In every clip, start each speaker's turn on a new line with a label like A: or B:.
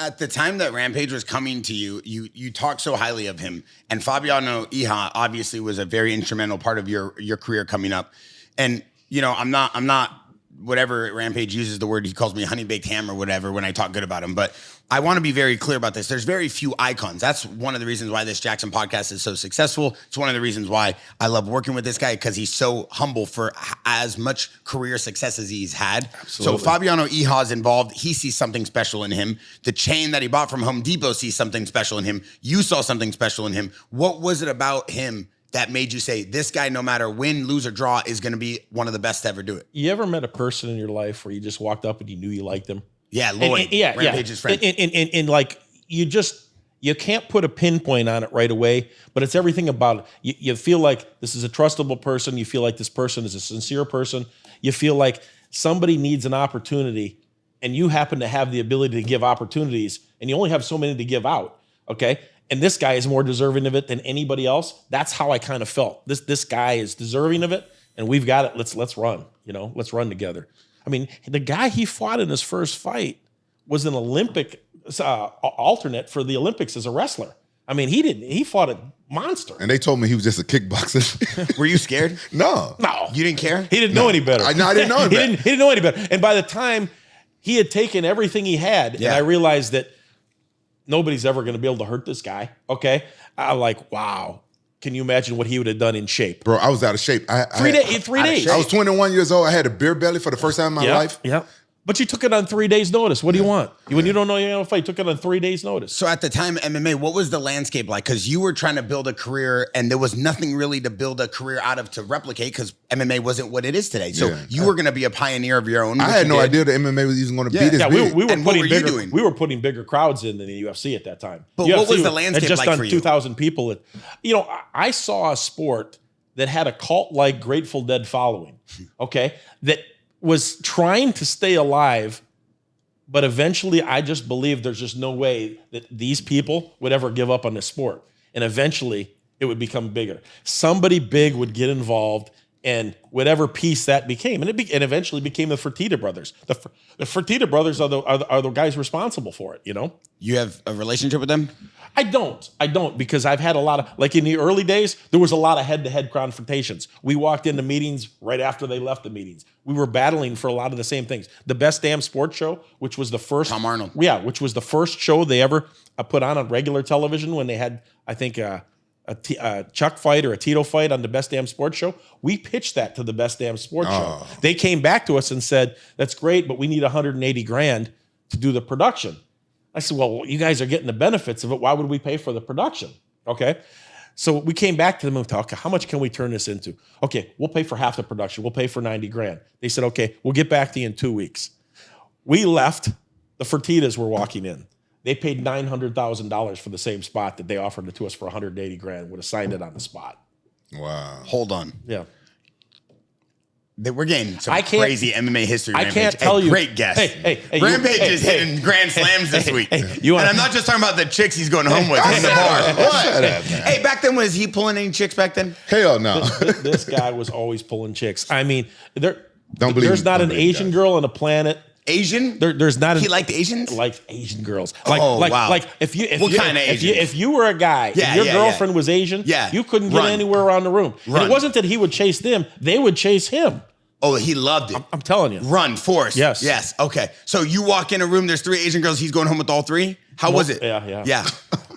A: At the time that Rampage was coming to you, you talked so highly of him, and Fabiano Iha obviously was a very instrumental part of your career coming up. And you know, I'm not whatever Rampage uses the word, he calls me honey baked ham or whatever when I talk good about him. But I want to be very clear about this. There's very few icons. That's one of the reasons why this JAXXON podcast is so successful. It's one of the reasons why I love working with this guy, because he's so humble for as much career success as he's had. Absolutely. So Fabiano Iha is involved. He sees something special in him. The chain that he bought from Home Depot sees something special in him. You saw something special in him. What was it about him that made you say, this guy, no matter win, lose, or draw, is going to be one of the best to ever do it?
B: You ever met a person in your life where you just walked up and you knew you liked them?
A: Yeah, Lloyd, Rampage's friend.
B: And like, you can't put a pinpoint on it right away, but it's everything about it. You feel like this is a trustable person. You feel like this person is a sincere person. You feel like somebody needs an opportunity, and you happen to have the ability to give opportunities, and you only have so many to give out, okay? And this guy is more deserving of it than anybody else. That's how I kind of felt. This guy is deserving of it, and we've got it. Let's run. You know, let's run together. I mean, the guy he fought in his first fight was an Olympic alternate for the Olympics as a wrestler. I mean, he fought a monster.
C: And they told me he was just a kickboxer.
A: Were you scared?
C: No.
A: You didn't care?
B: He didn't know any better.
C: I didn't know any better.
B: He didn't know any better. And by the time he had taken everything he had, and I realized that nobody's ever going to be able to hurt this guy. Okay. I'm like, wow. Can you imagine what he would have done in shape?
C: Bro, I was out of shape.
B: 3 days.
C: I was 21 years old. I had a beer belly for the first time in my life.
B: Yeah. But you took it on 3 days' notice. What do you want? When you don't know you're going to fight, you took it on 3 days' notice.
A: So at the time, MMA, what was the landscape like? Because you were trying to build a career, and there was nothing really to build a career out of to replicate, because MMA wasn't what it is today. So you were going to be a pioneer of your own.
C: I had no idea that MMA was even going to be this big.
B: We were putting bigger crowds in than the UFC at that time.
A: But
B: UFC
A: what was the landscape
B: just
A: like for you?
B: 2,000 people. You know, I saw a sport that had a cult-like Grateful Dead following, okay, that was trying to stay alive. But eventually, I just believed there's just no way that these people would ever give up on this sport. And eventually, it would become bigger. Somebody big would get involved, and whatever piece that became, and it eventually became the Fertitta brothers. The Fertitta brothers are the guys responsible for it, you know?
A: You have a relationship with them?
B: I don't, because I've had a lot of, like in the early days, there was a lot of head-to-head confrontations. We walked into meetings right after they left the meetings. We were battling for a lot of the same things. The Best Damn Sports Show, which was the first...
A: Tom Arnold.
B: Yeah, which was the first show they ever put on regular television when they had, I think, a Chuck fight or a Tito fight on the Best Damn Sports Show. We pitched that to the Best Damn Sports Show. They came back to us and said, that's great, but we need 180 grand to do the production. I said, well, you guys are getting the benefits of it. Why would we pay for the production? Okay. So we came back to them and thought, okay, how much can we turn this into? Okay, we'll pay for half the production. We'll pay for 90 grand. They said, okay, we'll get back to you in 2 weeks. We left. The Fertittas were walking in. They paid $900,000 for the same spot that they offered it to us for 180 grand. Would have signed it on the spot.
C: Wow.
A: Hold on.
B: Yeah.
A: We're getting some crazy MMA history.
B: I can't tell you.
A: Great guess. Rampage is hitting grand slams this week. And I'm not just talking about the chicks he's going home with in the bar.
C: Shut up, man.
A: Hey, back then, was he pulling any chicks back then?
C: Hell no.
B: This guy was always pulling chicks. I mean, there's not an Asian girl on the planet.
A: Asian?
B: There's not.
A: He liked Asians?
B: Liked Asian girls.
A: Wow.
B: Like if you were a guy, and your girlfriend was Asian, you couldn't get anywhere around the room. And it wasn't that he would chase them; they would chase him.
A: Oh, he loved it.
B: I'm telling you.
A: Run, force.
B: Yes.
A: Okay. So you walk in a room, there's 3 Asian girls, he's going home with all 3? How was it?
B: Yeah.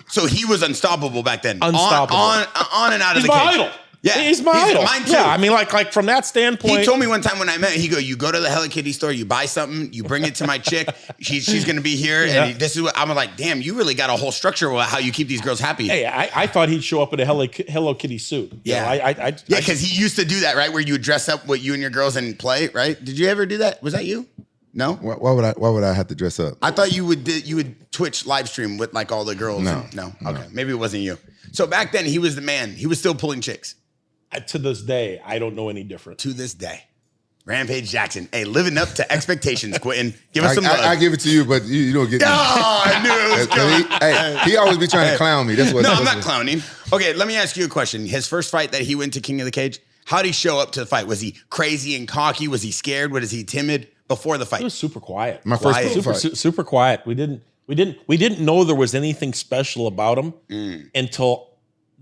A: So he was unstoppable back then.
B: Unstoppable.
A: On and out of the
B: cage.
A: He's
B: my idol.
A: Yeah.
B: He's my idol.
A: Mine too.
B: Yeah, I mean, like from that standpoint.
A: He told me one time when I met, you go to the Hello Kitty store, you buy something, you bring it to my chick, she's going to be here, and this is what, I'm like, damn, you really got a whole structure of how you keep these girls happy.
B: Hey, I thought he'd show up in a Hello Kitty suit.
A: Yeah. Because he used to do that, right? Where you would dress up with you and your girls and play, right? Did you ever do that? Was that you? No?
C: Why would I have to dress up?
A: I thought you would Twitch live stream with like all the girls. No. Okay. Maybe it wasn't you. So back then he was the man. He was still pulling chicks.
B: To this day, I don't know any different.
A: To this day. Rampage Jackson. Hey, living up to expectations, Quentin. Give us some love.
C: I give it to you, but you don't get it.
A: Oh, I knew it was coming.
C: He always be trying to clown me. That's what.
A: No, I'm not clowning. Okay, let me ask you a question. His first fight that he went to King of the Cage, how did he show up to the fight? Was he crazy and cocky? Was he scared? Was he timid before the fight?
B: He was super quiet.
C: My first fight.
B: Super quiet. We didn't We didn't know there was anything special about him until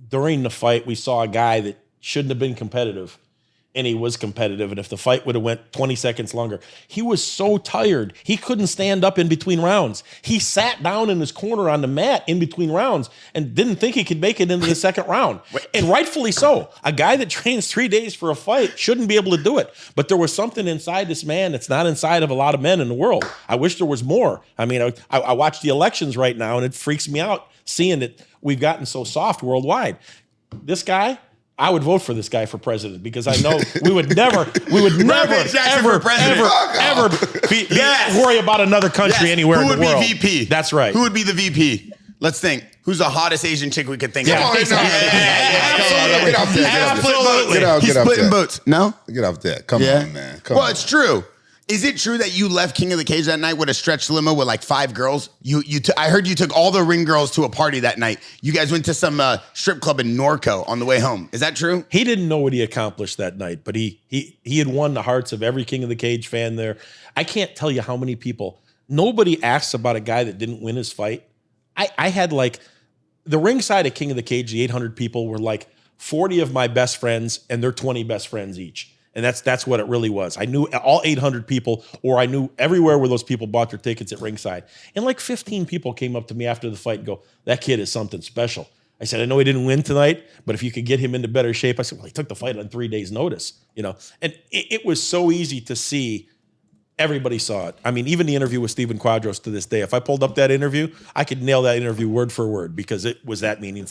B: during the fight we saw a guy that shouldn't have been competitive. And he was competitive. And if the fight would have went 20 seconds longer, he was so tired. He couldn't stand up in between rounds. He sat down in his corner on the mat in between rounds and didn't think he could make it into the second round. And rightfully so. A guy that trains 3 days for a fight shouldn't be able to do it. But there was something inside this man that's not inside of a lot of men in the world. I wish there was more. I mean, I watch the elections right now and it freaks me out seeing that we've gotten so soft worldwide. This guy, I would vote for this guy for president because I know we would never, ever worry about another country anywhere in the world.
A: Who would be VP?
B: That's right.
A: Who would be the VP? Let's think. Who's the hottest Asian chick we could think of?
C: Get off that.
A: Absolutely. He's splitting votes. No?
C: Get off that. Come on, man. Come on.
A: It's true. Is it true that you left King of the Cage that night with a stretch limo with like 5 girls? I heard you took all the ring girls to a party that night. You guys went to some strip club in Norco on the way home. Is that true?
B: He didn't know what he accomplished that night, but he had won the hearts of every King of the Cage fan there. I can't tell you how many people. Nobody asks about a guy that didn't win his fight. I had like the ringside of King of the Cage, the 800 people were like 40 of my best friends and their 20 best friends each. And that's what it really was. I knew all 800 people, or I knew everywhere where those people bought their tickets at ringside. And like 15 people came up to me after the fight and go, that kid is something special. I said, I know he didn't win tonight, but if you could get him into better shape. I said, well, he took the fight on 3 days' notice, you know. And it was so easy to see. Everybody saw it. I mean, even the interview with Steven Quadros to this day, if I pulled up that interview, I could nail that interview word for word because it was that meaningful.